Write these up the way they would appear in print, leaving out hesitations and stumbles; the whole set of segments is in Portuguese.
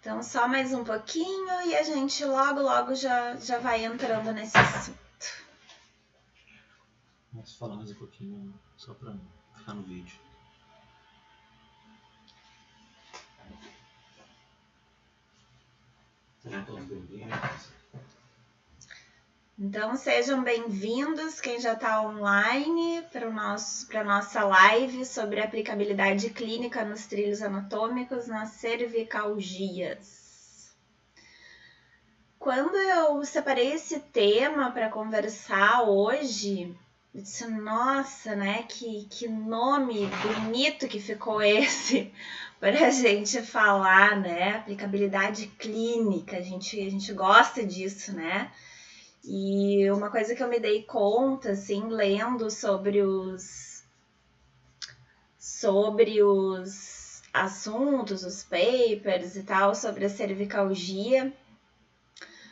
Então, só mais um pouquinho e a gente logo já vai entrando nesse assunto. Vamos falar mais um pouquinho, só para ficar no vídeo. Sejam todos bem-vindos. Então, sejam bem-vindos, quem já está online, para a nossa live sobre aplicabilidade clínica nos trilhos anatômicos nas cervicalgias. Quando eu separei esse tema para conversar hoje, eu disse, nossa, né, que nome bonito que ficou esse para a gente falar, né, aplicabilidade clínica, a gente gosta disso, né? E uma coisa que eu me dei conta, assim, lendo sobre os assuntos, os papers e tal, sobre a cervicalgia,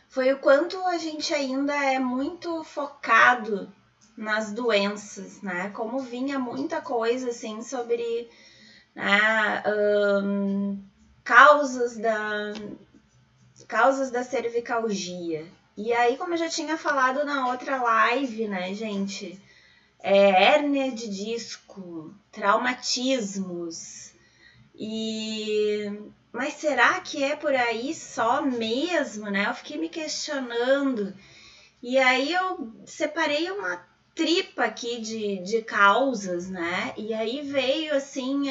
foi o quanto a gente ainda é muito focado nas doenças, né? Como vinha muita coisa, assim, sobre né, causas da cervicalgia. E aí, como eu já tinha falado na outra live, né, gente, hérnia de disco, traumatismos, mas será que é por aí só mesmo, né? Eu fiquei me questionando. E aí eu separei uma tripa aqui de causas, né? E aí veio, assim,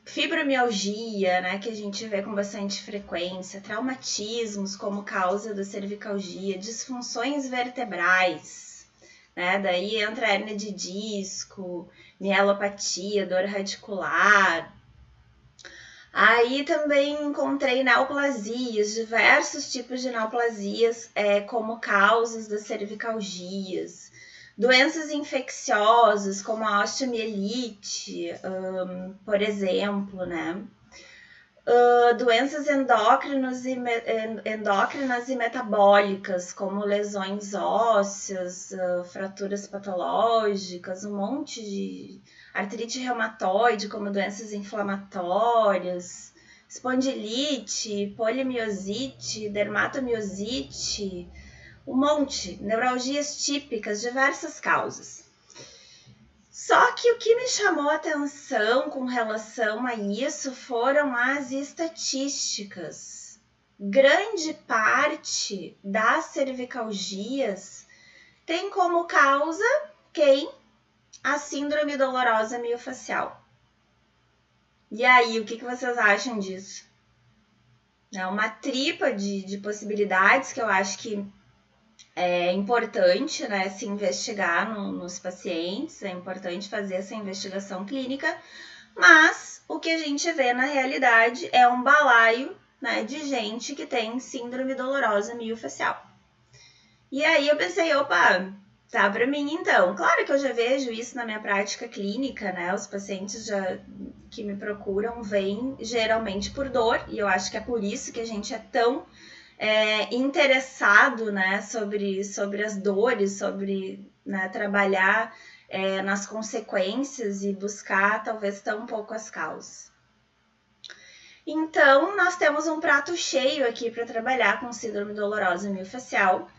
fibromialgia, né, que a gente vê com bastante frequência, traumatismos como causa da cervicalgia, disfunções vertebrais, né, daí entra a hérnia de disco, mielopatia, dor radicular. Aí também encontrei neoplasias, diversos tipos de neoplasias como causas das cervicalgias. Doenças infecciosas, como a osteomielite, por exemplo, né? Doenças endócrinas e metabólicas, como lesões ósseas, fraturas patológicas, um monte de artrite reumatoide, como doenças inflamatórias, espondilite, polimiosite, dermatomiosite, um monte, neuralgias típicas, diversas causas. Só que o que me chamou a atenção com relação a isso foram as estatísticas. Grande parte das cervicalgias tem como causa quem? A síndrome dolorosa miofascial. E aí, o que vocês acham disso? É uma tripa de possibilidades que eu acho que é importante, né, se investigar nos pacientes, é importante fazer essa investigação clínica, mas o que a gente vê na realidade é um balaio, né, de gente que tem síndrome dolorosa miofascial. E aí eu pensei, opa, tá pra mim então. Claro que eu já vejo isso na minha prática clínica, né, os pacientes que me procuram vêm geralmente por dor, e eu acho que é por isso que a gente é tão interessado, né, sobre as dores, sobre, né, trabalhar nas consequências e buscar talvez tão um pouco as causas. Então, nós temos um prato cheio aqui para trabalhar com síndrome dolorosa miofascial.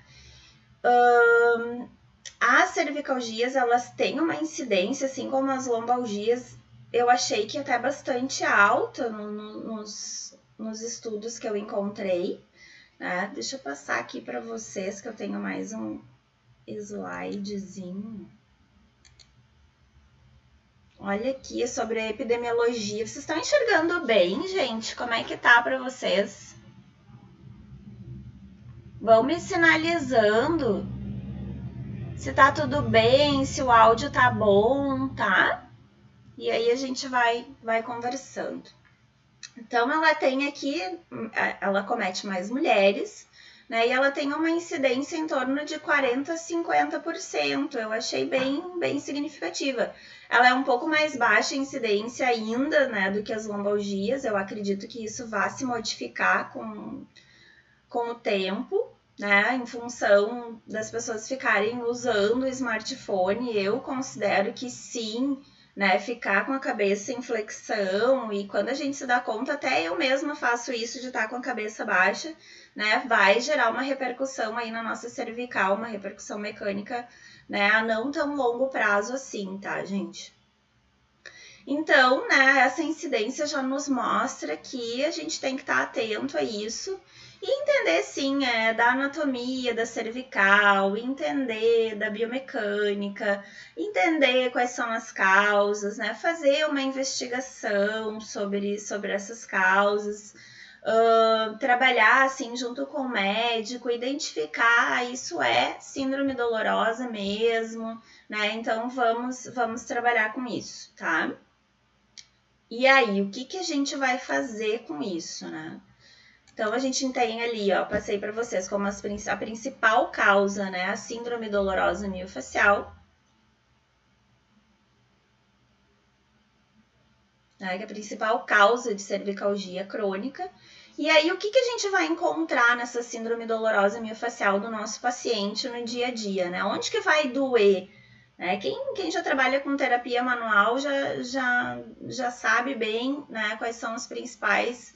As cervicalgias, elas têm uma incidência, assim como as lombalgias, eu achei que até bastante alta nos estudos que eu encontrei. Deixa eu passar aqui para vocês que eu tenho mais um slidezinho. Olha aqui sobre a epidemiologia. Vocês estão enxergando bem, gente? Como é que tá para vocês? Vão me sinalizando se tá tudo bem, se o áudio tá bom, tá? E aí a gente vai conversando. Então, ela tem aqui, ela comete mais mulheres, né? E ela tem uma incidência em torno de 40% a 50%. Eu achei bem significativa. Ela é um pouco mais baixa a incidência ainda, né, do que as lombalgias. Eu acredito que isso vá se modificar com o tempo, né? Em função das pessoas ficarem usando o smartphone. Eu considero que sim, né, ficar com a cabeça em flexão, e quando a gente se dá conta, até eu mesma faço isso de estar com a cabeça baixa, né, vai gerar uma repercussão aí na nossa cervical, uma repercussão mecânica, né, a não tão longo prazo assim, tá, gente? Então, né, essa incidência já nos mostra que a gente tem que estar atento a isso e entender, sim, da anatomia da cervical, entender da biomecânica, entender quais são as causas, né, fazer uma investigação sobre essas causas, trabalhar, assim, junto com o médico, identificar, isso é síndrome dolorosa mesmo, né, então vamos trabalhar com isso, tá? E aí, o que a gente vai fazer com isso, né? Então, a gente tem ali, ó, passei para vocês como a principal causa, né, a síndrome dolorosa miofascial, né, que é a principal causa de cervicalgia crônica. E aí, o que a gente vai encontrar nessa síndrome dolorosa miofascial do nosso paciente no dia a dia, né? Onde que vai doer? Quem já trabalha com terapia manual já sabe bem, né, quais são os principais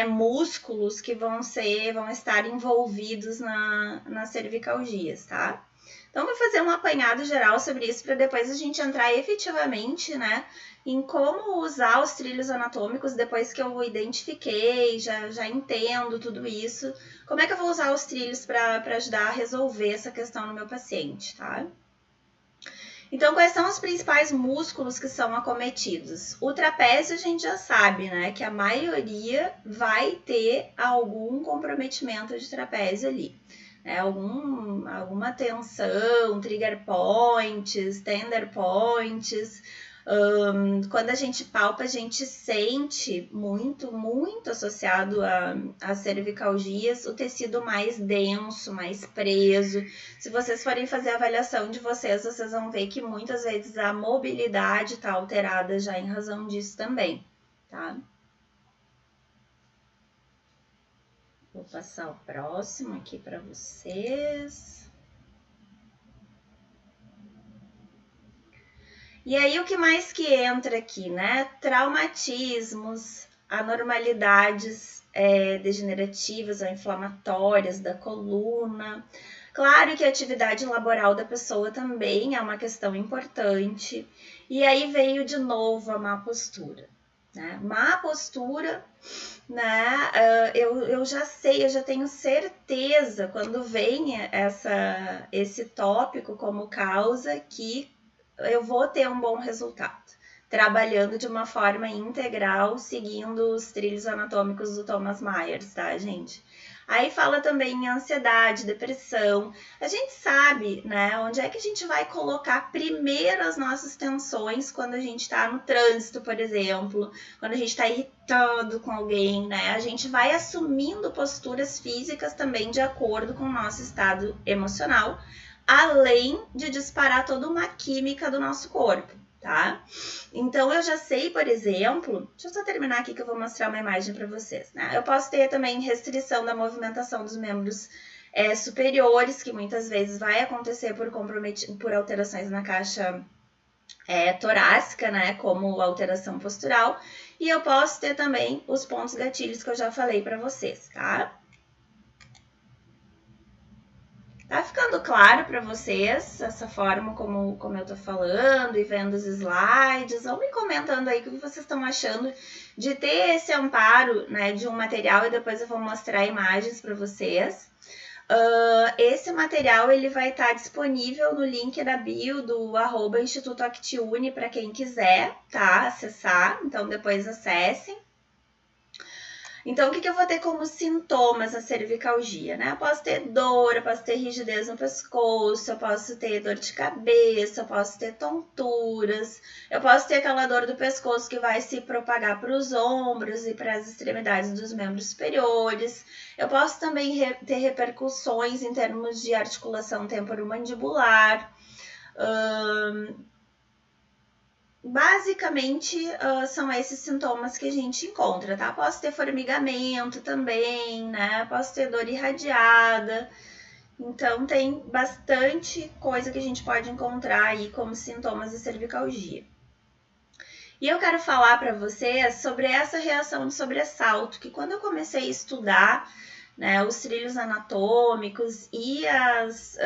músculos que vão estar envolvidos nas cervicalgias, tá? Então, vou fazer um apanhado geral sobre isso para depois a gente entrar efetivamente, né, em como usar os trilhos anatômicos depois que eu identifiquei, já entendo tudo isso. Como é que eu vou usar os trilhos para ajudar a resolver essa questão no meu paciente, tá? Então, quais são os principais músculos que são acometidos? O trapézio a gente já sabe, né, que a maioria vai ter algum comprometimento de trapézio ali. Alguma tensão, trigger points, tender points. Quando a gente palpa, a gente sente muito associado a cervicalgias, o tecido mais denso, mais preso. Se vocês forem fazer a avaliação de vocês vão ver que muitas vezes a mobilidade está alterada já em razão disso também, tá? Vou passar o próximo aqui para vocês. E aí, o que mais que entra aqui, né? Traumatismos, anormalidades degenerativas ou inflamatórias da coluna. Claro que a atividade laboral da pessoa também é uma questão importante. E aí veio de novo a má postura, né? Má postura, né? Eu já tenho certeza quando vem esse tópico como causa que eu vou ter um bom resultado, trabalhando de uma forma integral, seguindo os trilhos anatômicos do Thomas Myers, tá, gente? Aí fala também em ansiedade, depressão. A gente sabe, né, onde é que a gente vai colocar primeiro as nossas tensões quando a gente tá no trânsito, por exemplo, quando a gente tá irritado com alguém, né? A gente vai assumindo posturas físicas também de acordo com o nosso estado emocional, além de disparar toda uma química do nosso corpo, tá? Então, eu já sei, por exemplo, deixa eu só terminar aqui que eu vou mostrar uma imagem para vocês, né? Eu posso ter também restrição da movimentação dos membros superiores, que muitas vezes vai acontecer por alterações na caixa torácica, né? Como alteração postural. E eu posso ter também os pontos gatilhos que eu já falei para vocês, tá? Tá ficando claro para vocês essa forma como eu tô falando e vendo os slides? Vão me comentando aí o que vocês estão achando de ter esse amparo, né, de um material, e depois eu vou mostrar imagens para vocês. Esse material ele vai estar disponível no link da bio do @Instituto Actiune para quem quiser, tá? Acessar, então depois acessem. Então, o que eu vou ter como sintomas a cervicalgia, né? Eu posso ter dor, eu posso ter rigidez no pescoço, eu posso ter dor de cabeça, eu posso ter tonturas, eu posso ter aquela dor do pescoço que vai se propagar para os ombros e para as extremidades dos membros superiores. Eu posso também ter repercussões em termos de articulação temporomandibular. Basicamente, são esses sintomas que a gente encontra, tá? Posso ter formigamento também, né? Posso ter dor irradiada. Então, tem bastante coisa que a gente pode encontrar aí como sintomas de cervicalgia. E eu quero falar para vocês sobre essa reação de sobressalto, que quando eu comecei a estudar, né, os trilhos anatômicos e as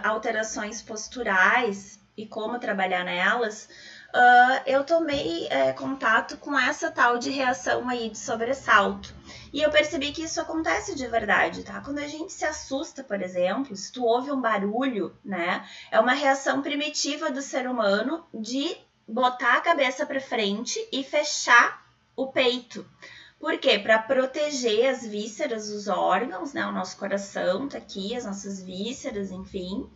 alterações posturais e como trabalhar nelas, eu tomei contato com essa tal de reação aí de sobressalto. E eu percebi que isso acontece de verdade, tá? Quando a gente se assusta, por exemplo, se tu ouve um barulho, né, é uma reação primitiva do ser humano de botar a cabeça para frente e fechar o peito. Por quê? Para proteger as vísceras, os órgãos, né? O nosso coração tá aqui, as nossas vísceras, enfim.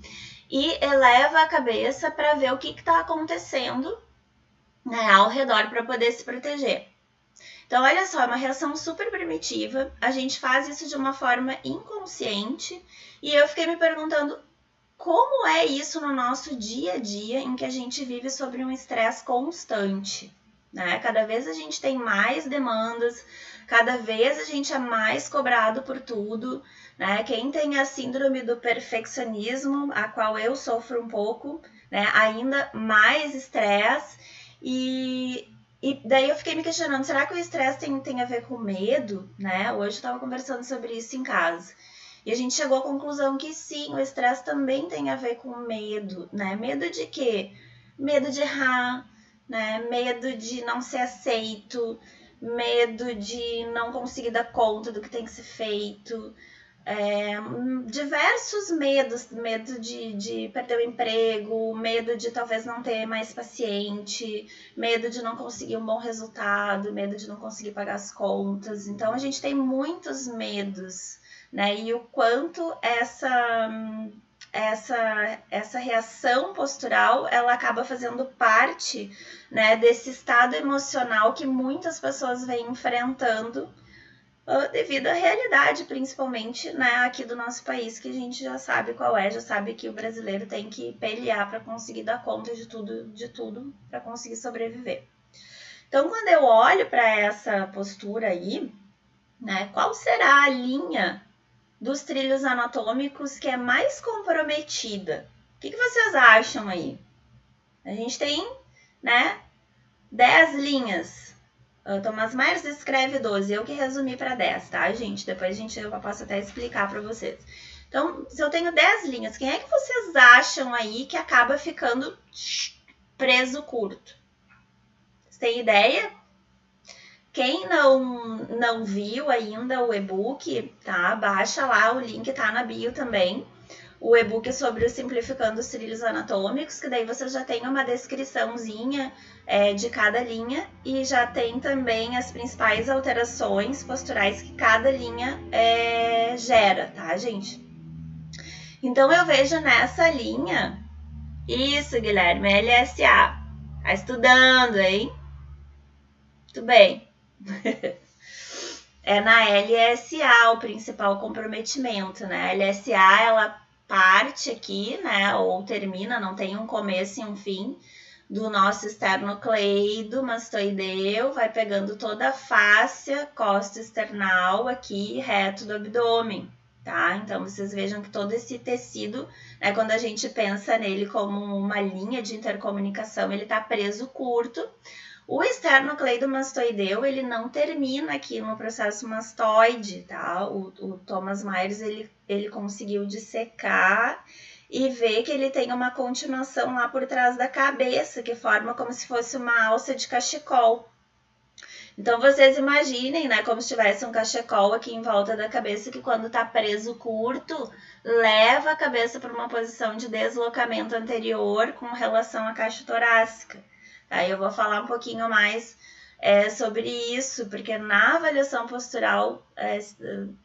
E eleva a cabeça para ver o que está acontecendo, né, ao redor para poder se proteger. Então, olha só, é uma reação super primitiva. A gente faz isso de uma forma inconsciente. E eu fiquei me perguntando como é isso no nosso dia a dia em que a gente vive sob um estresse constante, né? Cada vez a gente tem mais demandas, cada vez a gente é mais cobrado por tudo, né? Quem tem a síndrome do perfeccionismo, a qual eu sofro um pouco, né? Ainda mais estresse. E daí eu fiquei me questionando, será que o estresse tem a ver com medo, né? Hoje eu estava conversando sobre isso em casa. E a gente chegou à conclusão que sim, o estresse também tem a ver com medo, né? Medo de quê? Medo de errar, né? Medo de não ser aceito, medo de não conseguir dar conta do que tem que ser feito, diversos medos, medo de perder o emprego, medo de talvez não ter mais paciente, medo de não conseguir um bom resultado, medo de não conseguir pagar as contas. Então a gente tem muitos medos, né? E o quanto essa reação postural ela acaba fazendo parte, né, desse estado emocional que muitas pessoas vêm enfrentando devido à realidade, principalmente, né, aqui do nosso país, que a gente já sabe qual é, já sabe que o brasileiro tem que pelear para conseguir dar conta de tudo para conseguir sobreviver. Então, quando eu olho para essa postura aí, né, qual será a linha dos trilhos anatômicos que é mais comprometida? O que vocês acham aí? A gente tem, né, 10 linhas. O Thomas Myers escreve 12, eu que resumi para 10, tá, gente? Depois eu posso até explicar para vocês. Então, se eu tenho 10 linhas, quem é que vocês acham aí que acaba ficando preso curto? Vocês têm ideia? Quem não viu ainda o e-book, tá? Baixa lá, o link tá na bio também. O e-book sobre o Simplificando os Trilhos Anatômicos, que daí você já tem uma descriçãozinha de cada linha e já tem também as principais alterações posturais que cada linha gera, tá, gente? Então, eu vejo nessa linha... Isso, Guilherme, LSA. Tá estudando, hein? Muito bem. É na LSA o principal comprometimento, né? A LSA, ela parte aqui, né? Ou termina, não tem um começo e um fim, do nosso esternocleido mastoideu, vai pegando toda a fáscia costo-external aqui, reto do abdômen, tá? Então, vocês vejam que todo esse tecido, né, quando a gente pensa nele como uma linha de intercomunicação, ele tá preso curto. O esternocleidomastoideu, ele não termina aqui no processo mastoide, tá? O Thomas Myers, ele conseguiu dissecar e ver que ele tem uma continuação lá por trás da cabeça, que forma como se fosse uma alça de cachecol. Então, vocês imaginem, né, como se tivesse um cachecol aqui em volta da cabeça, que quando tá preso curto, leva a cabeça para uma posição de deslocamento anterior com relação à caixa torácica. Aí eu vou falar um pouquinho mais sobre isso, porque na avaliação postural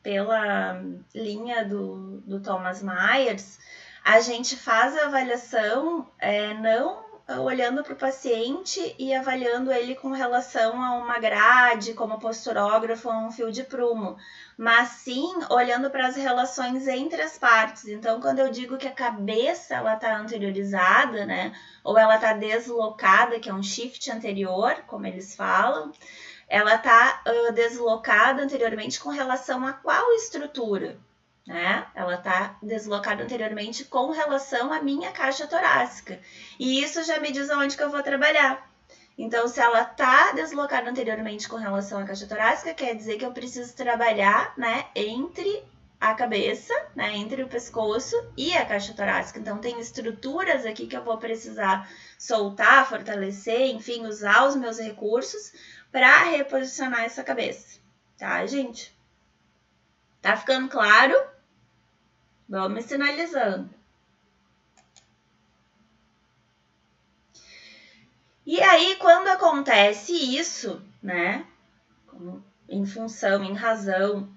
pela linha do Thomas Myers, a gente faz a avaliação não olhando para o paciente e avaliando ele com relação a uma grade, como posturógrafo ou um fio de prumo, mas sim olhando para as relações entre as partes. Então, quando eu digo que a cabeça ela está anteriorizada, né, ou ela está deslocada, que é um shift anterior, como eles falam, ela está deslocada anteriormente com relação a qual estrutura? Né? Ela está deslocada anteriormente com relação à minha caixa torácica. E isso já me diz aonde que eu vou trabalhar. Então, se ela tá deslocada anteriormente com relação à caixa torácica, quer dizer que eu preciso trabalhar, né, entre a cabeça, né, entre o pescoço e a caixa torácica. Então, tem estruturas aqui que eu vou precisar soltar, fortalecer, enfim, usar os meus recursos para reposicionar essa cabeça, tá, gente? Tá ficando claro? Vamos sinalizando. E aí, quando acontece isso, né, em função, em razão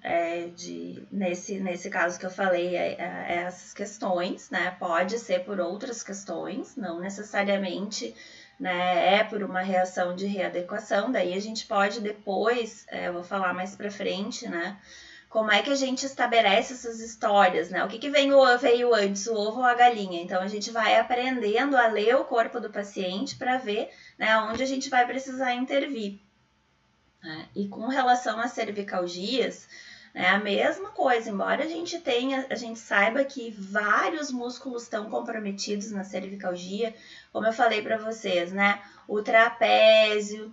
nesse caso que eu falei, essas questões, né, pode ser por outras questões, não necessariamente, né, é por uma reação de readequação, daí a gente pode depois, eu vou falar mais pra frente, né, como é que a gente estabelece essas histórias, né? O que veio antes, o ovo ou a galinha? Então, a gente vai aprendendo a ler o corpo do paciente para ver, né, onde a gente vai precisar intervir. Né? E com relação às cervicalgias, é a mesma coisa, embora a gente saiba que vários músculos estão comprometidos na cervicalgia, como eu falei para vocês, né? O trapézio,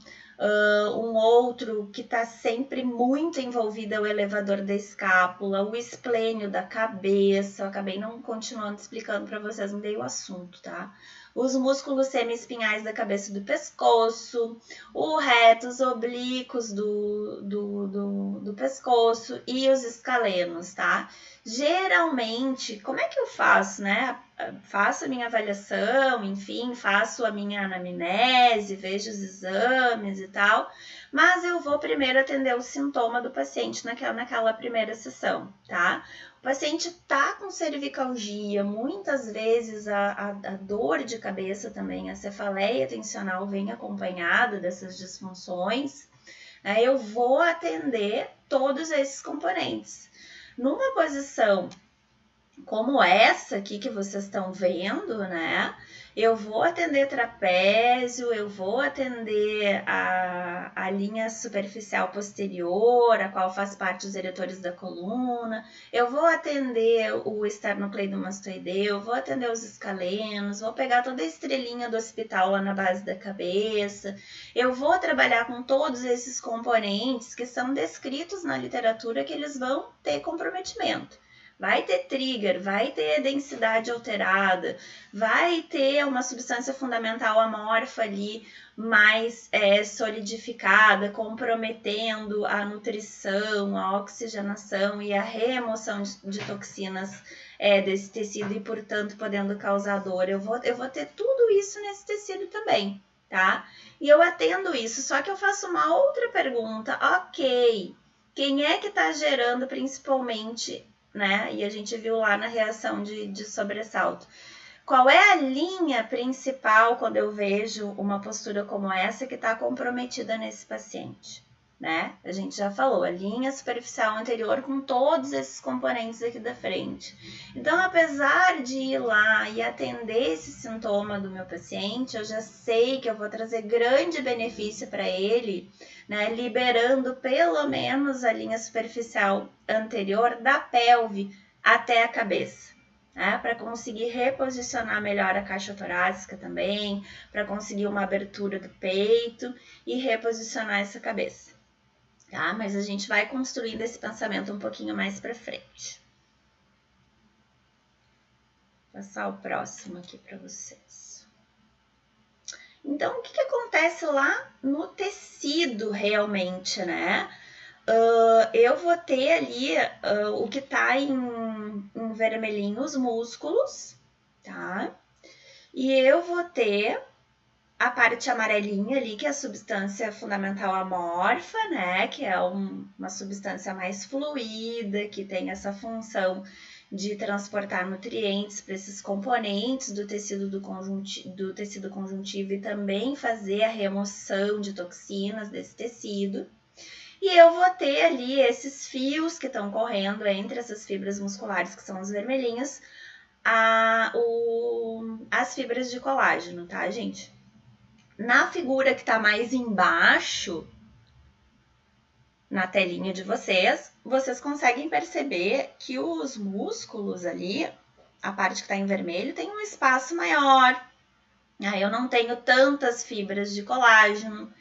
um outro que está sempre muito envolvido é o elevador da escápula, o esplênio da cabeça, eu acabei não continuando explicando para vocês, mudei o assunto, tá? Os músculos semiespinhais da cabeça e do pescoço, o reto, os oblíquos do pescoço e os escalenos, tá? Geralmente, como é que eu faço, né? Faço a minha avaliação, enfim, faço a minha anamnese, vejo os exames e tal, mas eu vou primeiro atender o sintoma do paciente naquela primeira sessão, tá? O paciente tá com cervicalgia, muitas vezes a dor de cabeça também, a cefaleia tensional vem acompanhada dessas disfunções, né? Eu vou atender todos esses componentes. Numa posição como essa aqui que vocês estão vendo, né? Eu vou atender trapézio, eu vou atender a linha superficial posterior, a qual faz parte os eretores da coluna, eu vou atender o esternocleidomastoideu, eu vou atender os escalenos, vou pegar toda a estrelinha do hospital lá na base da cabeça, eu vou trabalhar com todos esses componentes que são descritos na literatura que eles vão ter comprometimento. Vai ter trigger, vai ter densidade alterada, vai ter uma substância fundamental amorfa ali mais solidificada, comprometendo a nutrição, a oxigenação e a remoção de toxinas desse tecido e, portanto, podendo causar dor. Eu vou ter tudo isso nesse tecido também, tá? E eu atendo isso, só que eu faço uma outra pergunta. Ok, quem é que está gerando principalmente, né? E a gente viu lá na reação de sobressalto. Qual é a linha principal quando eu vejo uma postura como essa que está comprometida nesse paciente? Né? A gente já falou, a linha superficial anterior com todos esses componentes aqui da frente. Então, apesar de ir lá e atender esse sintoma do meu paciente, eu já sei que eu vou trazer grande benefício para ele, né, liberando pelo menos a linha superficial anterior da pelve até a cabeça, né, para conseguir reposicionar melhor a caixa torácica também, para conseguir uma abertura do peito e reposicionar essa cabeça. Tá? Mas a gente vai construindo esse pensamento um pouquinho mais para frente. Vou passar o próximo aqui para vocês. Então, o que acontece lá no tecido realmente, né? Eu vou ter ali o que tá em vermelhinho, os músculos, tá? E eu vou ter a parte amarelinha ali, que é a substância fundamental amorfa, né? Que é uma substância mais fluida, que tem essa função de transportar nutrientes para esses componentes do tecido conjuntivo e também fazer a remoção de toxinas desse tecido. E eu vou ter ali esses fios que estão correndo entre essas fibras musculares, que são as vermelhinhas, as fibras de colágeno, tá, gente? Na figura que está mais embaixo, na telinha de vocês, vocês conseguem perceber que os músculos ali, a parte que está em vermelho, tem um espaço maior, Aí eu não tenho tantas fibras de colágeno.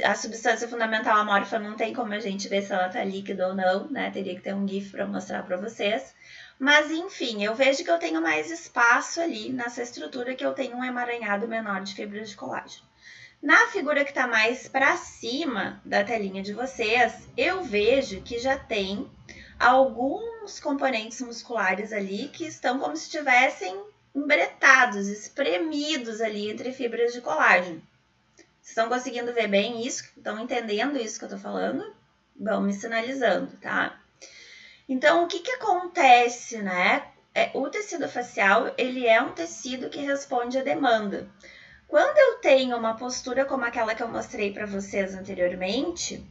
A substância fundamental amorfa não tem como a gente ver se ela tá líquida ou não, né? Teria que ter um GIF para mostrar para vocês. Mas, enfim, eu vejo que eu tenho mais espaço ali nessa estrutura, que eu tenho um emaranhado menor de fibras de colágeno. Na figura que está mais para cima da telinha de vocês, eu vejo que já tem alguns componentes musculares ali que estão como se estivessem embretados, espremidos ali entre fibras de colágeno. Vocês estão conseguindo ver bem isso? Estão entendendo isso que eu estou falando? Vão me sinalizando, tá? Então, o que acontece, né? O tecido facial, ele é um tecido que responde à demanda. Quando eu tenho uma postura como aquela que eu mostrei para vocês anteriormente,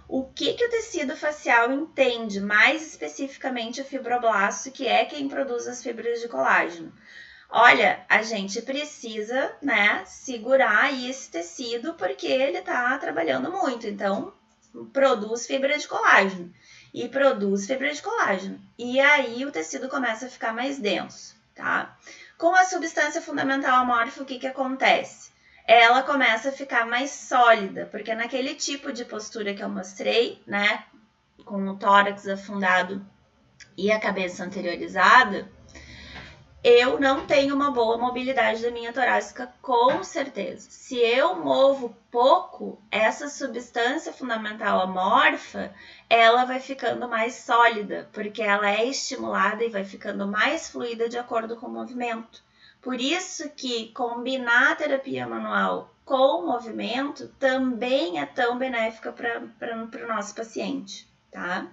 o que o tecido facial entende, mais especificamente o fibroblasto, que é quem produz as fibras de colágeno? Olha, a gente precisa, né, segurar aí esse tecido porque ele está trabalhando muito, então produz fibra de colágeno e produz fibra de colágeno. E aí o tecido começa a ficar mais denso, tá? Com a substância fundamental amorfa, o que acontece? Ela começa a ficar mais sólida, porque naquele tipo de postura que eu mostrei, né, com o tórax afundado e a cabeça anteriorizada, eu não tenho uma boa mobilidade da minha torácica, com certeza. Se eu movo pouco, essa substância fundamental amorfa, ela vai ficando mais sólida, porque ela é estimulada e vai ficando mais fluida de acordo com o movimento. Por isso que combinar a terapia manual com o movimento também é tão benéfica para o nosso paciente, tá?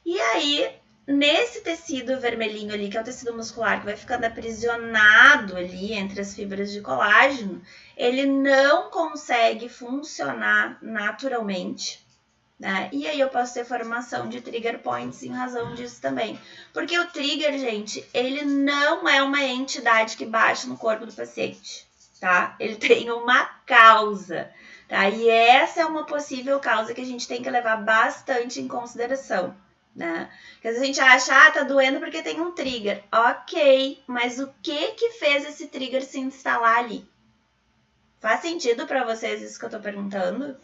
E aí, nesse tecido vermelhinho ali, que é o tecido muscular, que vai ficando aprisionado ali entre as fibras de colágeno, ele não consegue funcionar naturalmente, né? E aí eu posso ter formação de trigger points em razão disso também. Porque o trigger, gente, ele não é uma entidade que baixa no corpo do paciente, tá? Ele tem uma causa, tá? E essa é uma possível causa que a gente tem que levar bastante em consideração, né? Porque a gente acha, tá doendo porque tem um trigger. Ok, mas o que fez esse trigger se instalar ali? Faz sentido para vocês isso que eu tô perguntando?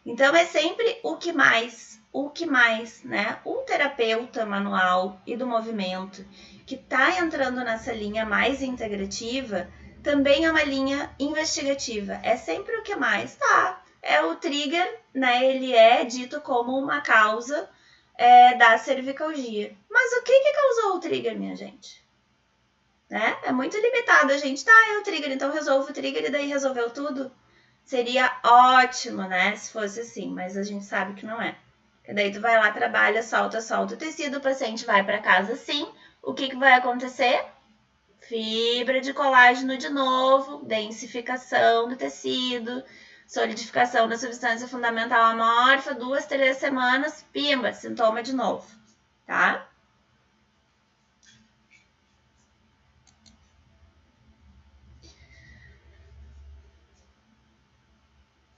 Então, é sempre o que mais, né? O terapeuta manual e do movimento que tá entrando nessa linha mais integrativa também é uma linha investigativa. É sempre o que mais, tá? É o trigger, né? Ele é dito como uma causa da cervicalgia. Mas o que causou o trigger, minha gente? Né? É muito limitado. A gente, é o trigger, então resolve o trigger e daí resolveu tudo. Seria ótimo, né, se fosse assim, mas a gente sabe que não é. E daí tu vai lá, trabalha, solta o tecido, o paciente vai para casa sim. O que vai acontecer? Fibra de colágeno de novo, densificação do tecido, solidificação da substância fundamental amorfa, 2, 3 semanas, pimba, sintoma de novo, tá?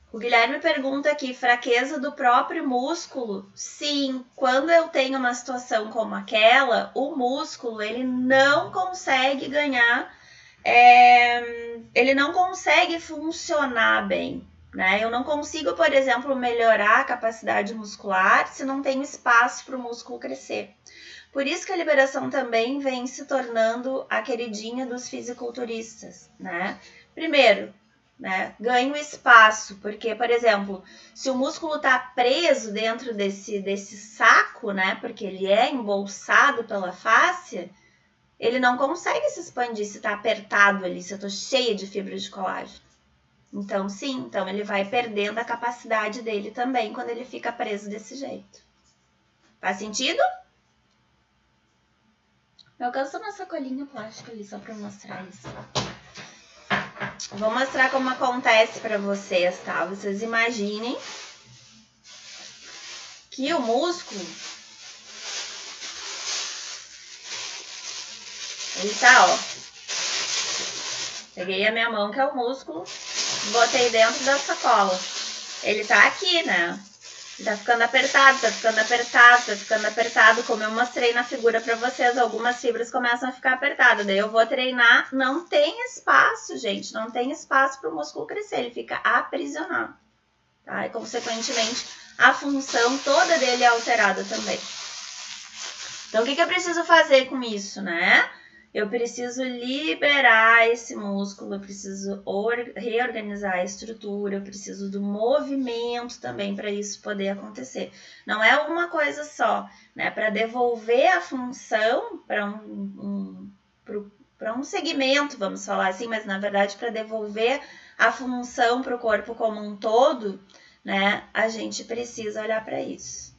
O Guilherme pergunta aqui, fraqueza do próprio músculo? Sim, quando eu tenho uma situação como aquela, o músculo ele não consegue ganhar, ele não consegue funcionar bem, né? Eu não consigo, por exemplo, melhorar a capacidade muscular se não tem espaço para o músculo crescer. Por isso que a liberação também vem se tornando a queridinha dos fisiculturistas, né? Primeiro, né, ganho espaço, porque, por exemplo, se o músculo está preso dentro desse saco, né, porque ele é embolsado pela fáscia, ele não consegue se expandir se está apertado ali, se eu estou cheia de fibra de colágeno. Então, sim, então ele vai perdendo a capacidade dele também quando ele fica preso desse jeito. Faz sentido? Eu alcanço uma sacolinha plástica ali só para mostrar isso. Vou mostrar como acontece para vocês, tá? Vocês imaginem que o músculo, ele tá, ó. Peguei a minha mão, que é o músculo, botei dentro da sacola. Ele tá aqui, né? Tá ficando apertado, tá ficando apertado, tá ficando apertado. Como eu mostrei na figura pra vocês, algumas fibras começam a ficar apertadas. Daí eu vou treinar, não tem espaço, gente. Não tem espaço pro músculo crescer, ele fica aprisionado. Tá? E, consequentemente, a função toda dele é alterada também. Então, o que eu preciso fazer com isso, né? Eu preciso liberar esse músculo, eu preciso reorganizar a estrutura, eu preciso do movimento também para isso poder acontecer. Não é uma coisa só, né? Para devolver a função para um segmento, vamos falar assim, mas na verdade para devolver a função para o corpo como um todo, né? A gente precisa olhar para isso.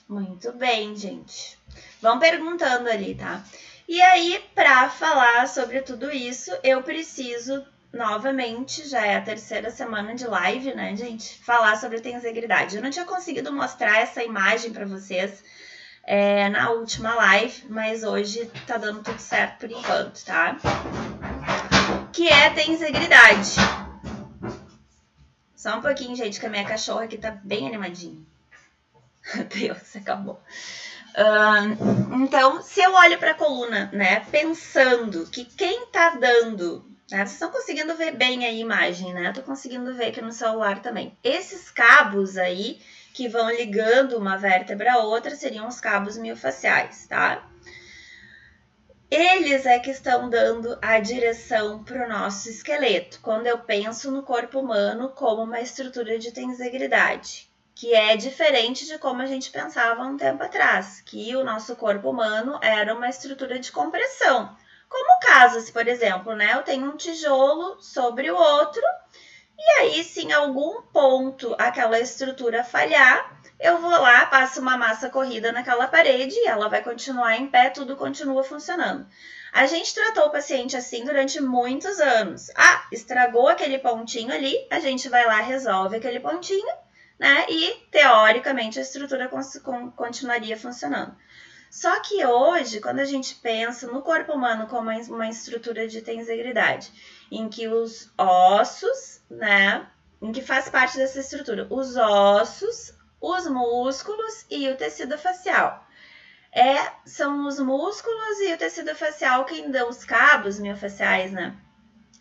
Muito bem, gente. Vão perguntando ali, tá? E aí, para falar sobre tudo isso, eu preciso, novamente, já é a terceira semana de live, né, gente? Falar sobre tensegridade. Eu não tinha conseguido mostrar essa imagem para vocês na última live, mas hoje tá dando tudo certo por enquanto, tá? Que é tensegridade. Só um pouquinho, gente, que a minha cachorra aqui tá bem animadinha. Deus, acabou. Então, se eu olho para a coluna, né, pensando que quem tá dando, né, vocês estão conseguindo ver bem a imagem, né? Eu tô conseguindo ver aqui no celular também. Esses cabos aí que vão ligando uma vértebra a outra seriam os cabos miofasciais, tá? Eles é que estão dando a direção para o nosso esqueleto, quando eu penso no corpo humano como uma estrutura de tensegridade, que é diferente de como a gente pensava um tempo atrás, que o nosso corpo humano era uma estrutura de compressão. Como casos, por exemplo, né? Eu tenho um tijolo sobre o outro, e aí, se em algum ponto aquela estrutura falhar, eu vou lá, passo uma massa corrida naquela parede e ela vai continuar em pé, tudo continua funcionando. A gente tratou o paciente assim durante muitos anos. Ah, estragou aquele pontinho ali, a gente vai lá, resolve aquele pontinho, né? E, teoricamente, a estrutura continuaria funcionando. Só que hoje, quando a gente pensa no corpo humano como uma estrutura de tensegridade, em que os ossos, né, em que faz parte dessa estrutura, os ossos, os músculos e o tecido facial. São os músculos e o tecido facial quem dão os cabos miofasciais, né?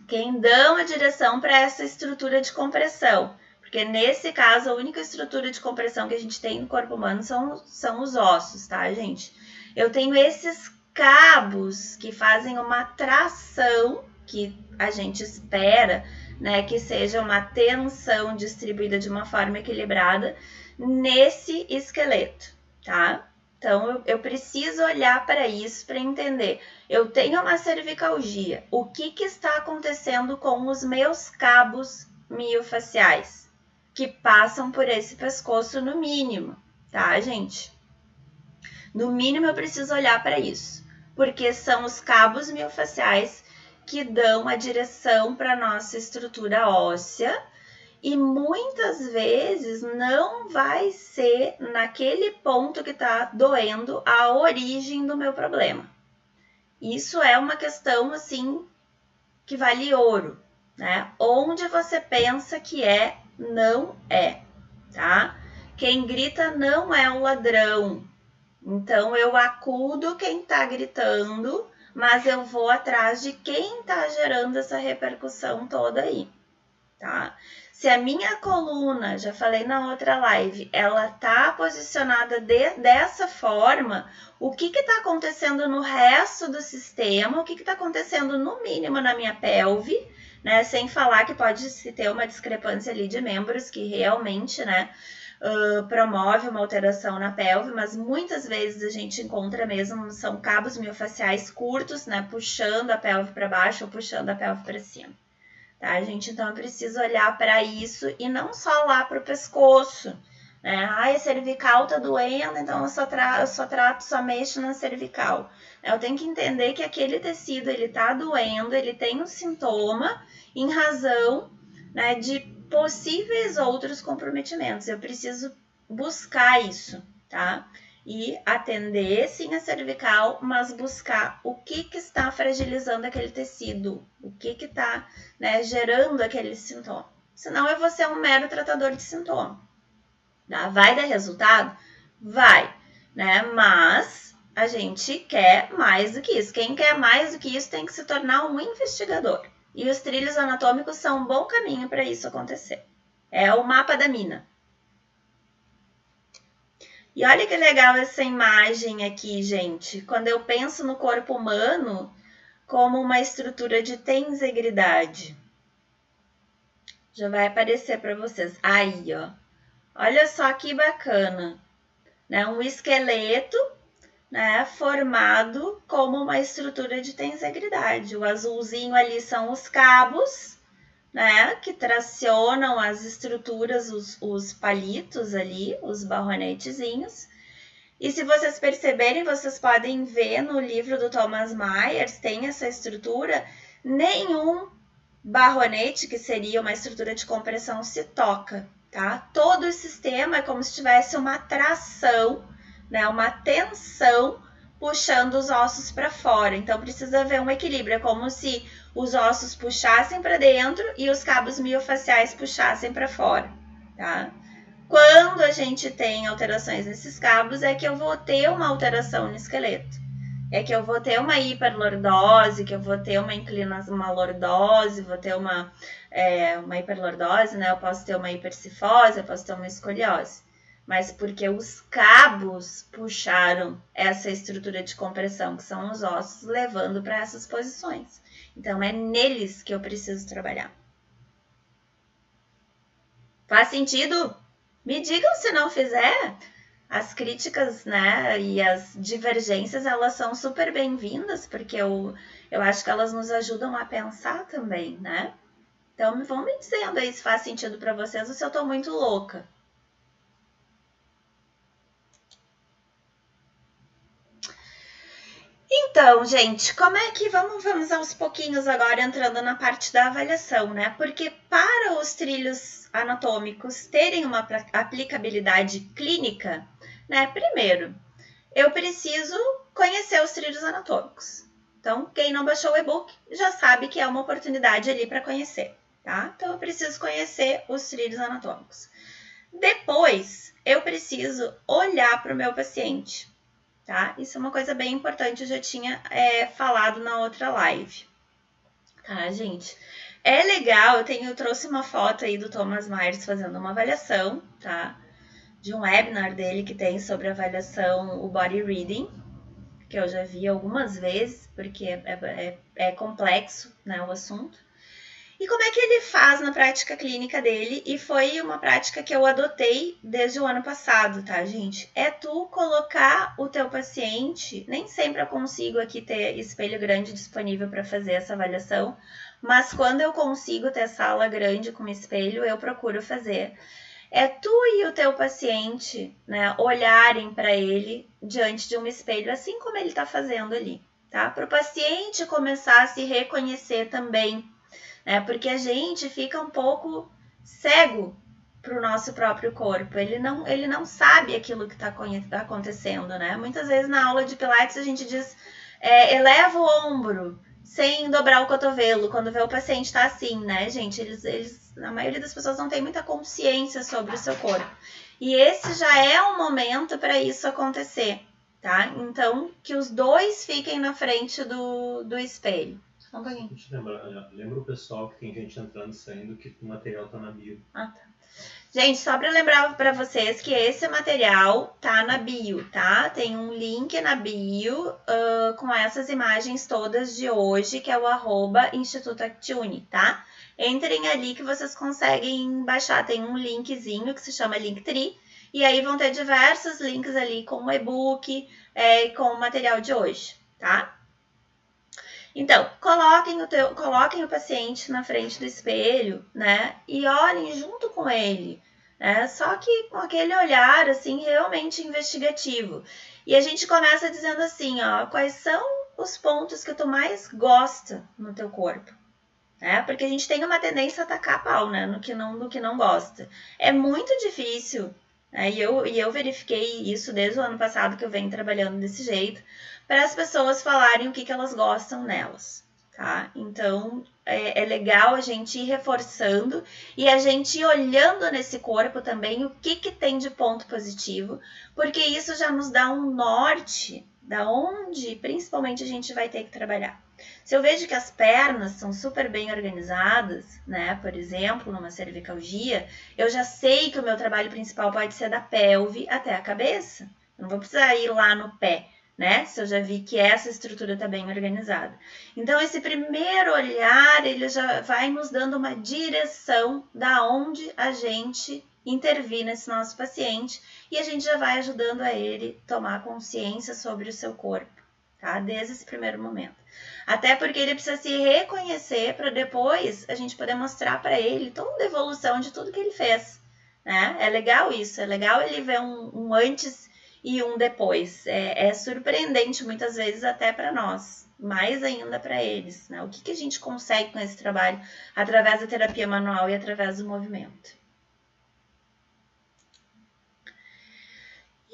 Quem dão a direção para essa estrutura de compressão. Porque nesse caso, a única estrutura de compressão que a gente tem no corpo humano são os ossos, tá, gente? Eu tenho esses cabos que fazem uma tração, que a gente espera, né, que seja uma tensão distribuída de uma forma equilibrada nesse esqueleto, tá? Então, eu preciso olhar para isso para entender. Eu tenho uma cervicalgia. O que está acontecendo com os meus cabos miofasciais? Que passam por esse pescoço no mínimo, tá, gente? No mínimo, eu preciso olhar para isso. Porque são os cabos miofasciais que dão a direção para a nossa estrutura óssea. E muitas vezes não vai ser naquele ponto que está doendo a origem do meu problema. Isso é uma questão, assim, que vale ouro, né? Onde você pensa que não é, tá? Quem grita não é um ladrão. Então, eu acudo quem está gritando, mas eu vou atrás de quem está gerando essa repercussão toda aí, tá? Se a minha coluna, já falei na outra live, ela tá posicionada dessa forma, o que está acontecendo no resto do sistema, o que está acontecendo no mínimo na minha pelve, né? Sem falar que pode se ter uma discrepância ali de membros que realmente, né, promove uma alteração na pelve, mas muitas vezes a gente encontra mesmo, são cabos miofasciais curtos, né, puxando a pelve para baixo ou puxando a pelve para cima. Tá, gente? Então, eu preciso olhar para isso e não só lá para o pescoço, né? Ai, a cervical tá doendo, então eu só mexo na cervical. Eu tenho que entender que aquele tecido, ele tá doendo, ele tem um sintoma em razão, né, de possíveis outros comprometimentos. Eu preciso buscar isso, tá? e atender sim a cervical, mas buscar o que está fragilizando aquele tecido, o que está, né, gerando aquele sintoma. Senão eu vou ser um mero tratador de sintoma. Tá? Vai dar resultado? Vai, né? Mas a gente quer mais do que isso. Quem quer mais do que isso tem que se tornar um investigador. E os trilhos anatômicos são um bom caminho para isso acontecer. É o mapa da mina. E olha que legal essa imagem aqui, gente. Quando eu penso no corpo humano como uma estrutura de tensegridade. Já vai aparecer para vocês. Aí, ó. Olha só que bacana. Né? Um esqueleto, né, formado como uma estrutura de tensegridade. O azulzinho ali são os cabos, né, que tracionam as estruturas, os palitos ali, os barronetezinhos. E se vocês perceberem, vocês podem ver no livro do Thomas Myers, tem essa estrutura, nenhum barronete, que seria uma estrutura de compressão, se toca, tá? Todo o sistema é como se tivesse uma tração, né, uma tensão puxando os ossos para fora. Então precisa haver um equilíbrio, é como se os ossos puxassem para dentro e os cabos miofaciais puxassem para fora, tá? Quando a gente tem alterações nesses cabos, é que eu vou ter uma alteração no esqueleto. É que eu vou ter uma hiperlordose, que eu vou ter uma lordose, vou ter uma hiperlordose, né? Eu posso ter uma hipercifose, eu posso ter uma escoliose. Mas porque os cabos puxaram essa estrutura de compressão, que são os ossos, levando para essas posições. Então, é neles que eu preciso trabalhar. Faz sentido? Me digam se não fizer. As críticas, né, e as divergências, elas são super bem-vindas, porque eu acho que elas nos ajudam a pensar também, né? Então, vão me dizendo aí se faz sentido para vocês ou se eu tô muito louca. Então, gente, como é que vamos aos pouquinhos agora entrando na parte da avaliação, né? Porque para os trilhos anatômicos terem uma aplicabilidade clínica, né? Primeiro, eu preciso conhecer os trilhos anatômicos. Então, quem não baixou o e-book já sabe que é uma oportunidade ali para conhecer, tá? Então, eu preciso conhecer os trilhos anatômicos. Depois, eu preciso olhar para o meu paciente, tá? Isso é uma coisa bem importante, eu já tinha falado na outra live, tá, gente? É legal, eu trouxe uma foto aí do Thomas Myers fazendo uma avaliação, tá? De um webinar dele que tem sobre avaliação, o Body Reading, que eu já vi algumas vezes, porque é complexo, né, o assunto. E como é que ele faz na prática clínica dele? E foi uma prática que eu adotei desde o ano passado, tá, gente? É tu colocar o teu paciente, nem sempre eu consigo aqui ter espelho grande disponível para fazer essa avaliação, mas quando eu consigo ter sala grande com espelho, eu procuro fazer. É tu e o teu paciente, né, olharem para ele diante de um espelho, assim como ele está fazendo ali, tá? Para o paciente começar a se reconhecer também, né? Porque a gente fica um pouco cego para o nosso próprio corpo. Ele não sabe aquilo que está acontecendo, né? Muitas vezes na aula de Pilates a gente diz, eleva o ombro sem dobrar o cotovelo, quando vê o paciente está assim, né, gente? A maioria das pessoas não tem muita consciência sobre o seu corpo. E esse já é um momento para isso acontecer, tá? Então, que os dois fiquem na frente do espelho. Lembra o pessoal que tem gente entrando e saindo que o material tá na bio. Ah, tá. Gente, só para lembrar para vocês que esse material tá na bio, tá? Tem um link na bio com essas imagens todas de hoje, que é o @Instituto Actune, tá? Entrem ali que vocês conseguem baixar. Tem um linkzinho que se chama Linktree, e aí vão ter diversos links ali com o e-book, com o material de hoje, tá? Então, coloquem o paciente na frente do espelho, né? E olhem junto com ele, né? Só que com aquele olhar, assim, realmente investigativo. E a gente começa dizendo assim, ó, quais são os pontos que tu mais gosta no teu corpo? Né? Porque a gente tem uma tendência a atacar a pau, né? No que não gosta. É muito difícil E eu verifiquei isso desde o ano passado, que eu venho trabalhando desse jeito, para as pessoas falarem o que elas gostam nelas, tá? Então, é legal a gente ir reforçando e a gente ir olhando nesse corpo também o que tem de ponto positivo, porque isso já nos dá um norte da onde, principalmente, a gente vai ter que trabalhar. Se eu vejo que as pernas são super bem organizadas, né, por exemplo, numa cervicalgia, eu já sei que o meu trabalho principal pode ser da pelve até a cabeça. Eu não vou precisar ir lá no pé, né, se eu já vi que essa estrutura está bem organizada. Então, esse primeiro olhar, ele já vai nos dando uma direção da onde a gente intervir nesse nosso paciente e a gente já vai ajudando a ele tomar consciência sobre o seu corpo, tá? Desde esse primeiro momento. Até porque ele precisa se reconhecer para depois a gente poder mostrar para ele toda a evolução de tudo que ele fez, né? É legal isso, é legal ele ver um antes e um depois. É surpreendente muitas vezes até para nós, mais ainda para eles, né? O que a gente consegue com esse trabalho através da terapia manual e através do movimento.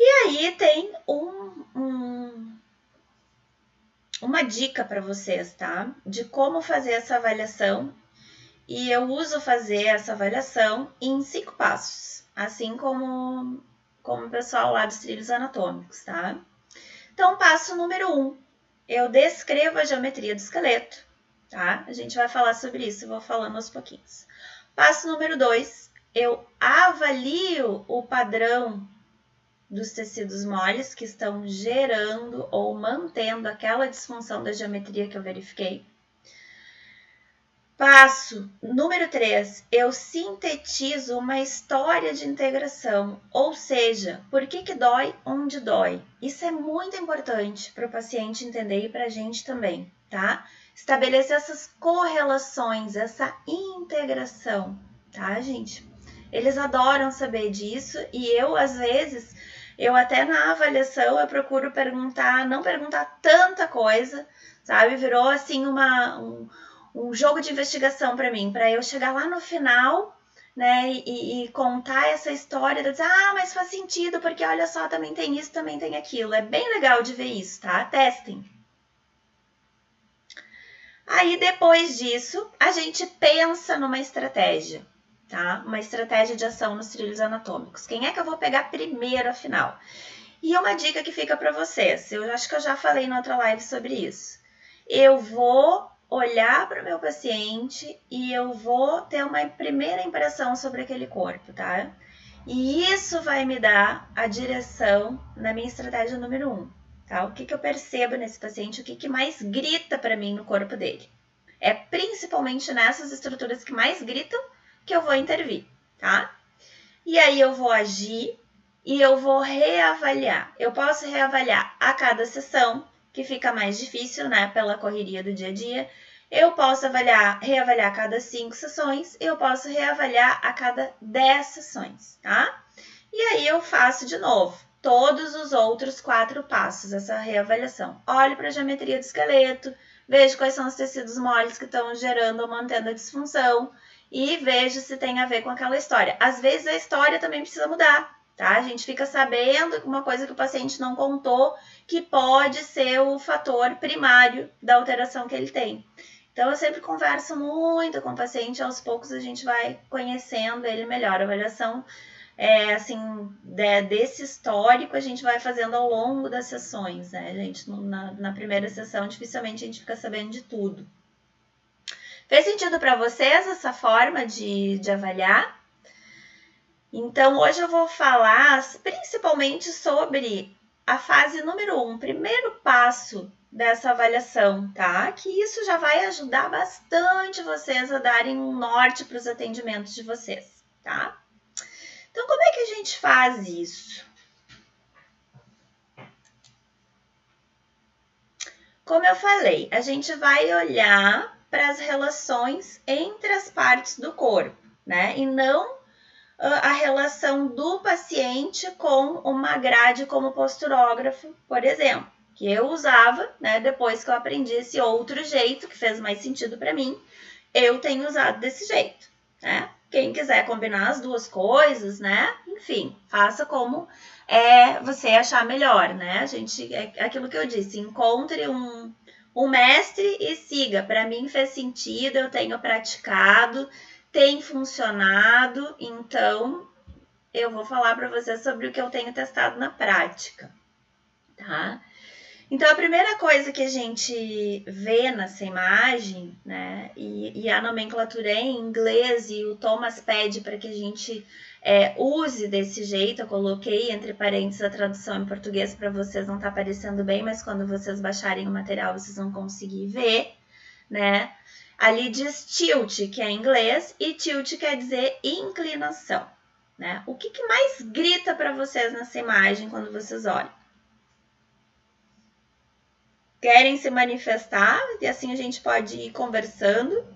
E aí tem uma dica para vocês, tá? De como fazer essa avaliação. E eu uso fazer essa avaliação em 5 passos, assim como o pessoal lá dos trilhos anatômicos, tá? Então, passo número 1, eu descrevo a geometria do esqueleto, tá? A gente vai falar sobre isso, eu vou falando aos pouquinhos. Passo número 2, eu avalio o padrão dos tecidos moles que estão gerando ou mantendo aquela disfunção da geometria que eu verifiquei. Passo número 3, eu sintetizo uma história de integração, ou seja, por que dói onde dói. Isso é muito importante para o paciente entender e para a gente também, tá? Estabelecer essas correlações, essa integração, tá, gente? Eles adoram saber disso e eu, às vezes, eu até na avaliação eu procuro não perguntar tanta coisa, sabe? Virou assim um jogo de investigação para mim, para eu chegar lá no final, né, e contar essa história, de dizer, mas faz sentido, porque olha só, também tem isso, também tem aquilo. É bem legal de ver isso, tá? Testem. Aí, depois disso, a gente pensa numa estratégia, tá? Uma estratégia de ação nos trilhos anatômicos. Quem é que eu vou pegar primeiro, afinal? E uma dica que fica para vocês, eu acho que eu já falei na outra live sobre isso. Eu vou olhar para o meu paciente e eu vou ter uma primeira impressão sobre aquele corpo, tá? E isso vai me dar a direção na minha estratégia número 1, tá? O que eu percebo nesse paciente, o que mais grita para mim no corpo dele. É principalmente nessas estruturas que mais gritam que eu vou intervir, tá? E aí eu vou agir e eu vou reavaliar. Eu posso reavaliar a cada sessão, que fica mais difícil, né, pela correria do dia a dia. Eu posso reavaliar a cada 5 sessões, eu posso reavaliar a cada 10 sessões, tá? E aí eu faço de novo todos os outros 4 passos, essa reavaliação. Olho para a geometria do esqueleto, vejo quais são os tecidos moles que estão gerando ou mantendo a disfunção e vejo se tem a ver com aquela história. Às vezes a história também precisa mudar, tá? A gente fica sabendo uma coisa que o paciente não contou, que pode ser o fator primário da alteração que ele tem. Então, eu sempre converso muito com o paciente, aos poucos a gente vai conhecendo ele melhor. A avaliação, desse histórico, a gente vai fazendo ao longo das sessões, né, gente? Na primeira sessão, dificilmente a gente fica sabendo de tudo. Fez sentido para vocês essa forma de avaliar? Então, hoje eu vou falar principalmente sobre a fase número 1, primeiro passo dessa avaliação, tá? Que isso já vai ajudar bastante vocês a darem um norte para os atendimentos de vocês, tá? Então, como é que a gente faz isso? Como eu falei, a gente vai olhar para as relações entre as partes do corpo, né? E não a relação do paciente com uma grade como posturógrafo, por exemplo, que eu usava, né, depois que eu aprendi esse outro jeito, que fez mais sentido para mim, eu tenho usado desse jeito, né? Quem quiser combinar as duas coisas, né? Enfim, faça como você achar melhor, né? É aquilo que eu disse, encontre um mestre e siga. Para mim fez sentido, eu tenho praticado, tem funcionado, então eu vou falar para vocês sobre o que eu tenho testado na prática, tá? Então, a primeira coisa que a gente vê nessa imagem, né, e a nomenclatura é em inglês e o Thomas pede para que a gente use desse jeito, eu coloquei entre parênteses a tradução em português para vocês não tá aparecendo bem, mas quando vocês baixarem o material vocês vão conseguir ver, né? Ali diz tilt, que é em inglês, e tilt quer dizer inclinação, né? O que mais grita para vocês nessa imagem quando vocês olham? Querem se manifestar e assim a gente pode ir conversando.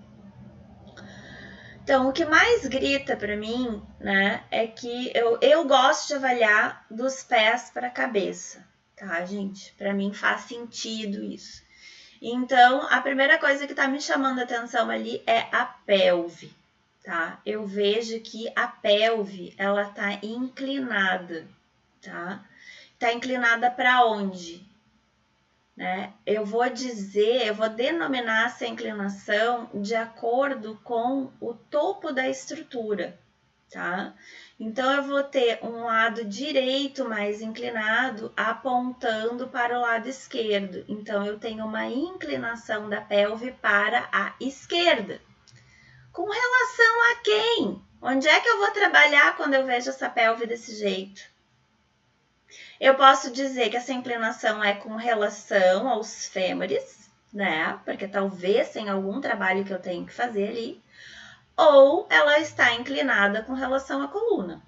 Então, o que mais grita para mim, né, é que eu gosto de avaliar dos pés para a cabeça, tá, gente? Para mim faz sentido isso. Então, a primeira coisa que tá me chamando a atenção ali é a pelve, tá? Eu vejo que a pelve, ela tá inclinada, tá? Tá inclinada para onde? Né? Eu vou denominar essa inclinação de acordo com o topo da estrutura, tá? Então, eu vou ter um lado direito mais inclinado apontando para o lado esquerdo. Então, eu tenho uma inclinação da pelve para a esquerda. Com relação a quem? Onde é que eu vou trabalhar quando eu vejo essa pelve desse jeito? Eu posso dizer que essa inclinação é com relação aos fêmures, né? Porque talvez tenha algum trabalho que eu tenho que fazer ali. Ou ela está inclinada com relação à coluna,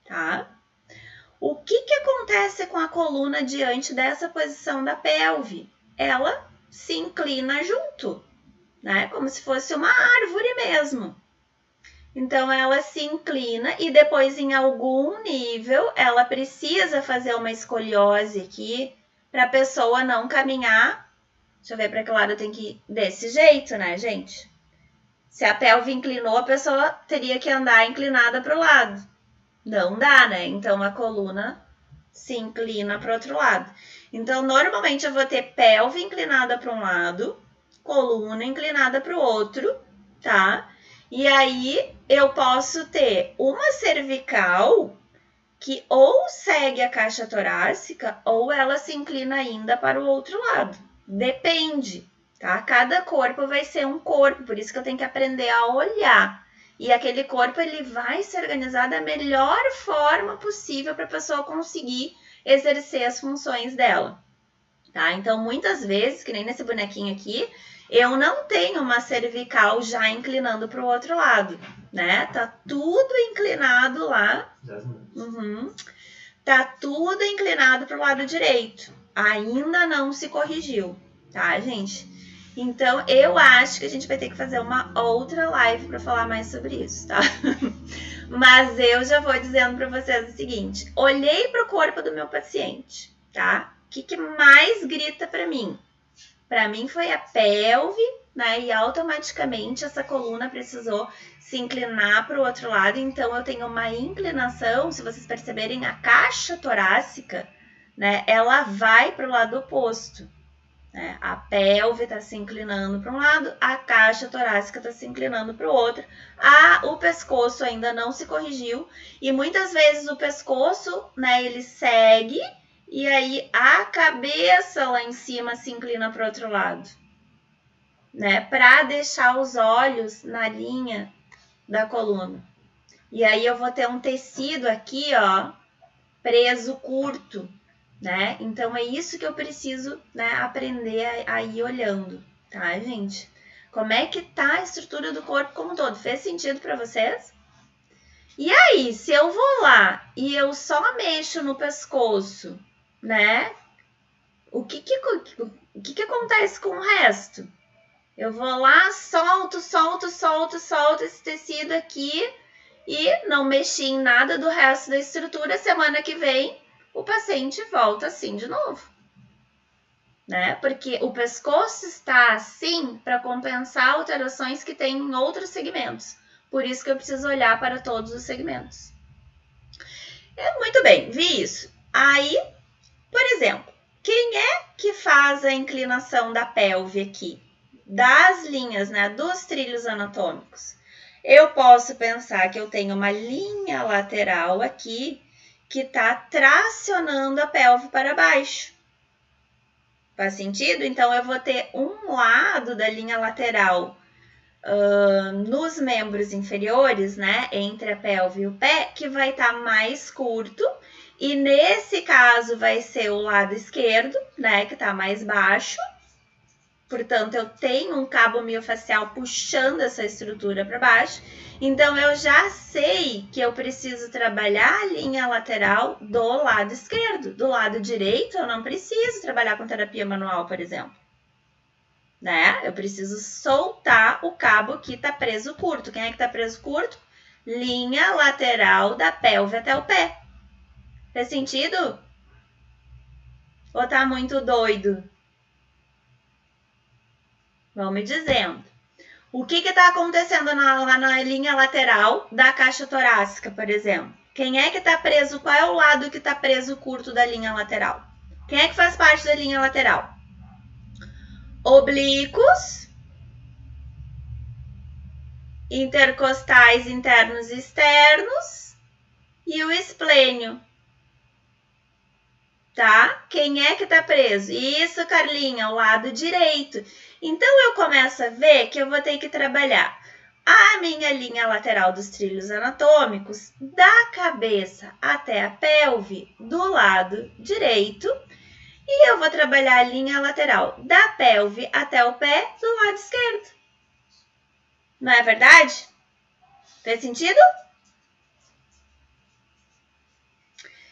tá? O que acontece com a coluna diante dessa posição da pelve? Ela se inclina junto, né? Como se fosse uma árvore mesmo. Então, ela se inclina e depois, em algum nível, ela precisa fazer uma escoliose aqui para a pessoa não caminhar. Deixa eu ver para que lado tem que ir. Desse jeito, né, gente? Se a pelve inclinou, a pessoa teria que andar inclinada para o lado. Não dá, né? Então, a coluna se inclina para o outro lado. Então, normalmente, eu vou ter pelve inclinada para um lado, coluna inclinada para o outro, tá? E aí, eu posso ter uma cervical que ou segue a caixa torácica ou ela se inclina ainda para o outro lado. Depende, tá? Cada corpo vai ser um corpo, por isso que eu tenho que aprender a olhar. E aquele corpo, ele vai se organizar da melhor forma possível para a pessoa conseguir exercer as funções dela, tá? Então, muitas vezes, que nem nesse bonequinho aqui, eu não tenho uma cervical já inclinando para o outro lado, né? Tá tudo inclinado lá. Tá tudo inclinado para o lado direito. Ainda não se corrigiu, tá, gente? Então, eu acho que a gente vai ter que fazer uma outra live para falar mais sobre isso, tá? Mas eu já vou dizendo para vocês o seguinte. Olhei para o corpo do meu paciente, tá? O que mais grita para mim? Para mim foi a pelve, né? E automaticamente essa coluna precisou se inclinar para o outro lado. Então, eu tenho uma inclinação, se vocês perceberem, a caixa torácica, né? Ela vai para o lado oposto. Né? A pelve está se inclinando para um lado, a caixa torácica está se inclinando para o outro. O pescoço ainda não se corrigiu. E muitas vezes o pescoço, né? Ele segue... E aí, a cabeça lá em cima se inclina para o outro lado, né? Para deixar os olhos na linha da coluna. E aí, eu vou ter um tecido aqui, ó, preso curto, né? Então, é isso que eu preciso, né, aprender a ir olhando, tá, gente? Como é que tá a estrutura do corpo como um todo? Fez sentido para vocês? E aí, se eu vou lá e eu só mexo no pescoço, né? O que acontece com o resto? Eu vou lá, solto esse tecido aqui e não mexi em nada do resto da estrutura. Semana que vem, o paciente volta assim de novo, né? Porque o pescoço está assim para compensar alterações que tem em outros segmentos. Por isso que eu preciso olhar para todos os segmentos. Muito bem, vi isso. Aí, por exemplo, quem é que faz a inclinação da pelve aqui? Das linhas, né, dos trilhos anatômicos. Eu posso pensar que eu tenho uma linha lateral aqui que está tracionando a pelve para baixo. Faz sentido? Então, eu vou ter um lado da linha lateral nos membros inferiores, né, entre a pelve e o pé, que vai estar mais curto. E nesse caso vai ser o lado esquerdo, né, que está mais baixo. Portanto, eu tenho um cabo miofascial puxando essa estrutura para baixo. Então, eu já sei que eu preciso trabalhar a linha lateral do lado esquerdo. Do lado direito, eu não preciso trabalhar com terapia manual, por exemplo. Né? Eu preciso soltar o cabo que está preso curto. Quem é que está preso curto? Linha lateral da pelve até o pé. Fez sentido? Ou tá muito doido? Vão me dizendo. O que está acontecendo lá na linha lateral da caixa torácica, por exemplo? Quem é que está preso? Qual é o lado que está preso curto da linha lateral? Quem é que faz parte da linha lateral? Oblíquos, intercostais internos e externos e o esplênio. Tá? Quem é que tá preso? Isso, Carlinha, o lado direito. Então, eu começo a ver que eu vou ter que trabalhar a minha linha lateral dos trilhos anatômicos da cabeça até a pelve do lado direito e eu vou trabalhar a linha lateral da pelve até o pé do lado esquerdo. Não é verdade? Fez sentido?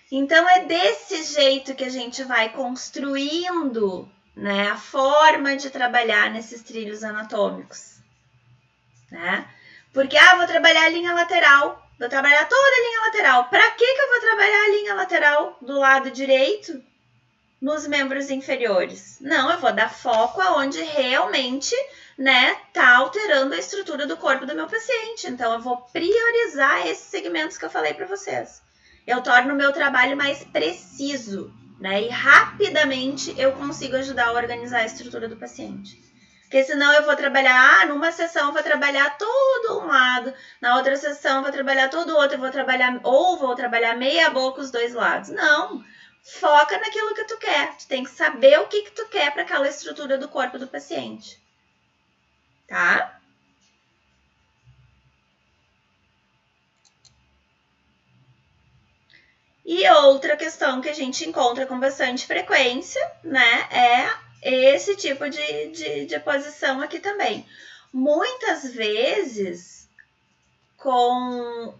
Então, é desse jeito que a gente vai construindo, né, a forma de trabalhar nesses trilhos anatômicos. Né? Porque, vou trabalhar a linha lateral, vou trabalhar toda a linha lateral. Para que eu vou trabalhar a linha lateral do lado direito nos membros inferiores? Não, eu vou dar foco aonde realmente, né, tá alterando a estrutura do corpo do meu paciente. Então, eu vou priorizar esses segmentos que eu falei para vocês. Eu torno o meu trabalho mais preciso, né? E rapidamente eu consigo ajudar a organizar a estrutura do paciente. Porque senão eu vou trabalhar, numa sessão eu vou trabalhar todo um lado, na outra sessão eu vou trabalhar todo o outro, vou trabalhar meia boca os dois lados. Não, foca naquilo que tu quer. Tu tem que saber o que tu quer para aquela estrutura do corpo do paciente. Tá? E outra questão que a gente encontra com bastante frequência, né, é esse tipo de posição aqui também. Muitas vezes, com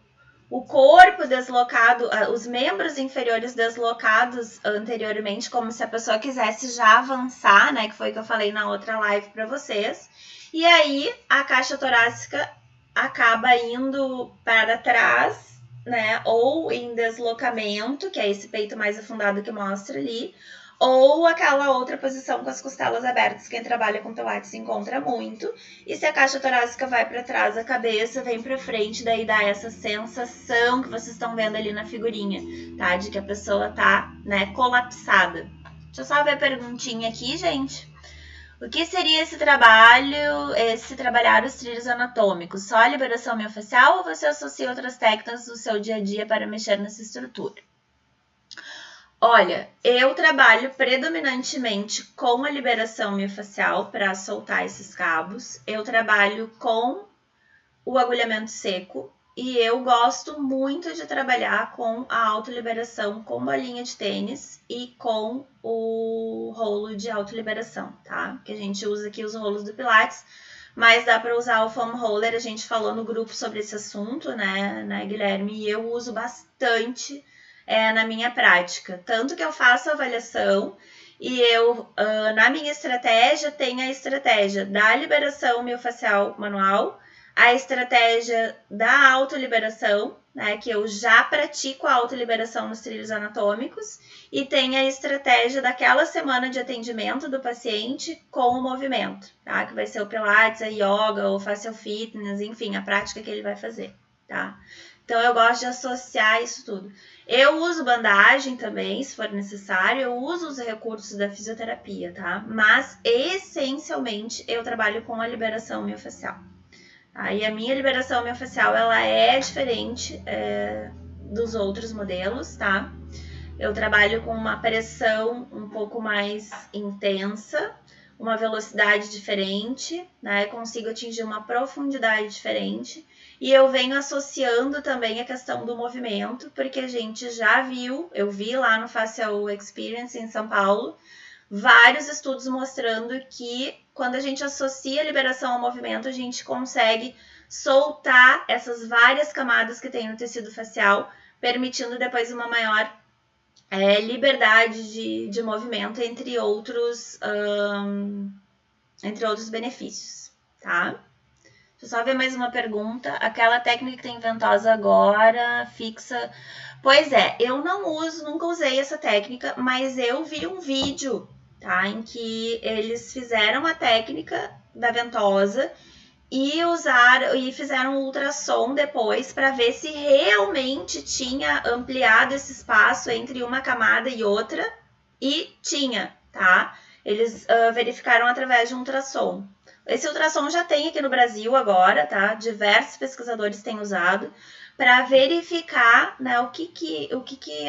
o corpo deslocado, os membros inferiores deslocados anteriormente, como se a pessoa quisesse já avançar, né, que foi o que eu falei na outra live para vocês. E aí, a caixa torácica acaba indo para trás, né, ou em deslocamento, que é esse peito mais afundado que mostra ali, ou aquela outra posição com as costelas abertas, quem trabalha com pilates encontra muito. E se a caixa torácica vai para trás, a cabeça vem para frente, daí dá essa sensação que vocês estão vendo ali na figurinha, tá? De que a pessoa tá, né, colapsada. Deixa eu só ver a perguntinha aqui, gente. O que seria esse trabalhar os trilhos anatômicos? Só a liberação miofascial ou você associa outras técnicas do seu dia a dia para mexer nessa estrutura? Olha, eu trabalho predominantemente com a liberação miofascial para soltar esses cabos. Eu trabalho com o agulhamento seco e eu gosto muito de trabalhar com a autoliberação com bolinha de tênis e com o rolo de autoliberação, tá? Que a gente usa aqui os rolos do Pilates, mas dá para usar o foam roller. A gente falou no grupo sobre esse assunto, né, Guilherme? E eu uso bastante na minha prática. Tanto que eu faço avaliação e eu, na minha estratégia, tenho a estratégia da liberação miofascial manual, a estratégia da autoliberação, né, que eu já pratico a autoliberação nos trilhos anatômicos, e tem a estratégia daquela semana de atendimento do paciente com o movimento, tá? Que vai ser o Pilates, a Yoga, o Facial Fitness, enfim, a prática que ele vai fazer, tá? Então, eu gosto de associar isso tudo. Eu uso bandagem também, se for necessário, eu uso os recursos da fisioterapia, tá? Mas, essencialmente, eu trabalho com a liberação miofascial. Aí a minha liberação miofascial, ela é diferente dos outros modelos, tá? Eu trabalho com uma pressão um pouco mais intensa, uma velocidade diferente, né? Consigo atingir uma profundidade diferente. E eu venho associando também a questão do movimento, porque a gente já viu, eu vi lá no Facial Experience em São Paulo, vários estudos mostrando que quando a gente associa a liberação ao movimento, a gente consegue soltar essas várias camadas que tem no tecido facial, permitindo depois uma maior liberdade de movimento, entre outros benefícios, tá? Deixa eu só ver mais uma pergunta. Aquela técnica que tem ventosa agora, fixa... Pois é, eu nunca usei essa técnica, mas eu vi um vídeo, tá? Em que eles fizeram a técnica da ventosa e fizeram um ultrassom depois para ver se realmente tinha ampliado esse espaço entre uma camada e outra, e tinha, tá? Eles verificaram através de um ultrassom. Esse ultrassom já tem aqui no Brasil agora, tá? Diversos pesquisadores têm usado para verificar, né, o que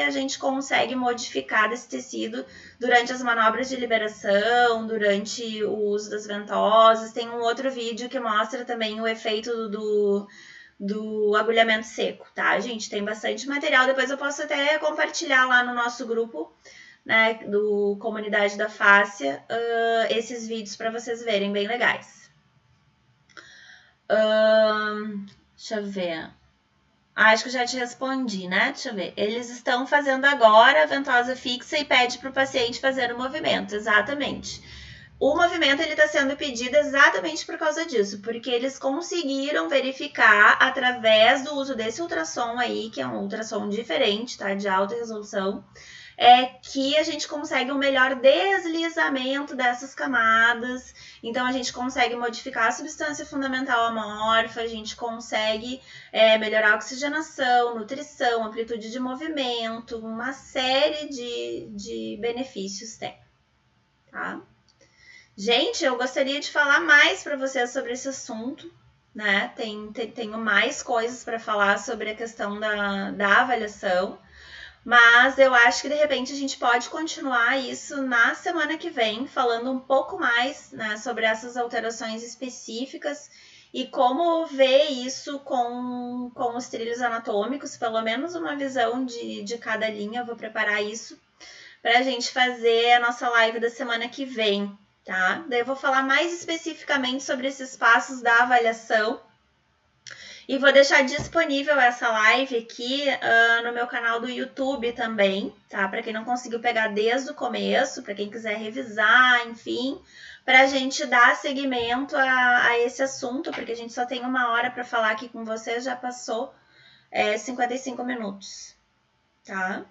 a gente consegue modificar desse tecido durante as manobras de liberação, durante o uso das ventosas. Tem um outro vídeo que mostra também o efeito do agulhamento seco, tá, gente? Tem bastante material, depois eu posso até compartilhar lá no nosso grupo, né, do Comunidade da Fáscia, esses vídeos para vocês verem, bem legais. Deixa eu ver... acho que eu já te respondi, né? Deixa eu ver. Eles estão fazendo agora a ventosa fixa e pede para o paciente fazer o movimento. Exatamente. O movimento ele está sendo pedido exatamente por causa disso, porque eles conseguiram verificar através do uso desse ultrassom aí, que é um ultrassom diferente, tá? De alta resolução, que a gente consegue um melhor deslizamento dessas camadas. Então, a gente consegue modificar a substância fundamental amorfa, a gente consegue melhorar a oxigenação, nutrição, amplitude de movimento, uma série de benefícios tem, tá? Gente, eu gostaria de falar mais para vocês sobre esse assunto, né? Tenho mais coisas para falar sobre a questão da avaliação, mas eu acho que de repente a gente pode continuar isso na semana que vem, falando um pouco mais, né, sobre essas alterações específicas e como ver isso com os trilhos anatômicos, pelo menos uma visão de cada linha. Eu vou preparar isso para a gente fazer a nossa live da semana que vem, tá? Daí eu vou falar mais especificamente sobre esses passos da avaliação. E vou deixar disponível essa live aqui no meu canal do YouTube também, tá? Para quem não conseguiu pegar desde o começo, para quem quiser revisar, enfim, para a gente dar seguimento a esse assunto, porque a gente só tem 1 hora para falar aqui com vocês, já passou 55 minutos, tá?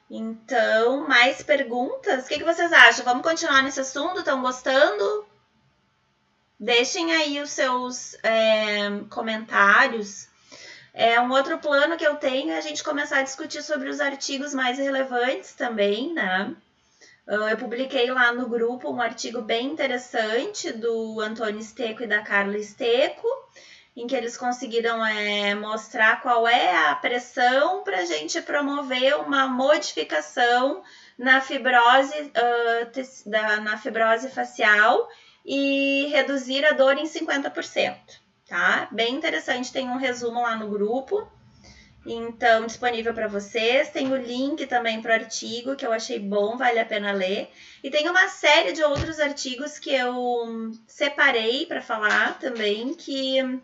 Então, mais perguntas? O que vocês acham? Vamos continuar nesse assunto? Estão gostando? Deixem aí os seus comentários. Um outro plano que eu tenho é a gente começar a discutir sobre os artigos mais relevantes também, né? Eu publiquei lá no grupo um artigo bem interessante do Antônio Stecco e da Carla Stecco, em que eles conseguiram mostrar qual é a pressão para a gente promover uma modificação na fibrose facial e reduzir a dor em 50%, tá? Bem interessante, tem um resumo lá no grupo, então disponível para vocês. Tem o link também para o artigo, que eu achei bom, vale a pena ler. E tem uma série de outros artigos que eu separei para falar também, que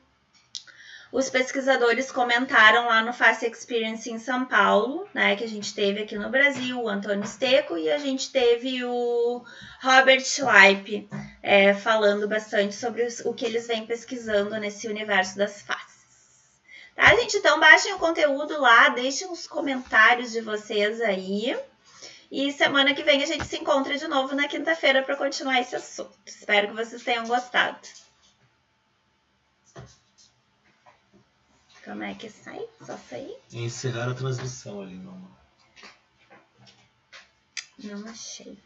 Os pesquisadores comentaram lá no Face Experience em São Paulo, né, que a gente teve aqui no Brasil, o Antônio Stecco, e a gente teve o Robert Schleip falando bastante sobre o que eles vêm pesquisando nesse universo das faces. Tá, gente? Então baixem o conteúdo lá, deixem os comentários de vocês aí. E semana que vem a gente se encontra de novo na quinta-feira para continuar esse assunto. Espero que vocês tenham gostado. Como é que sai? Só sair? Encerrar a transmissão ali, não. Não achei.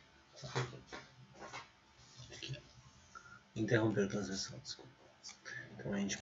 Aqui. Interromper a transmissão, desculpa. Então a gente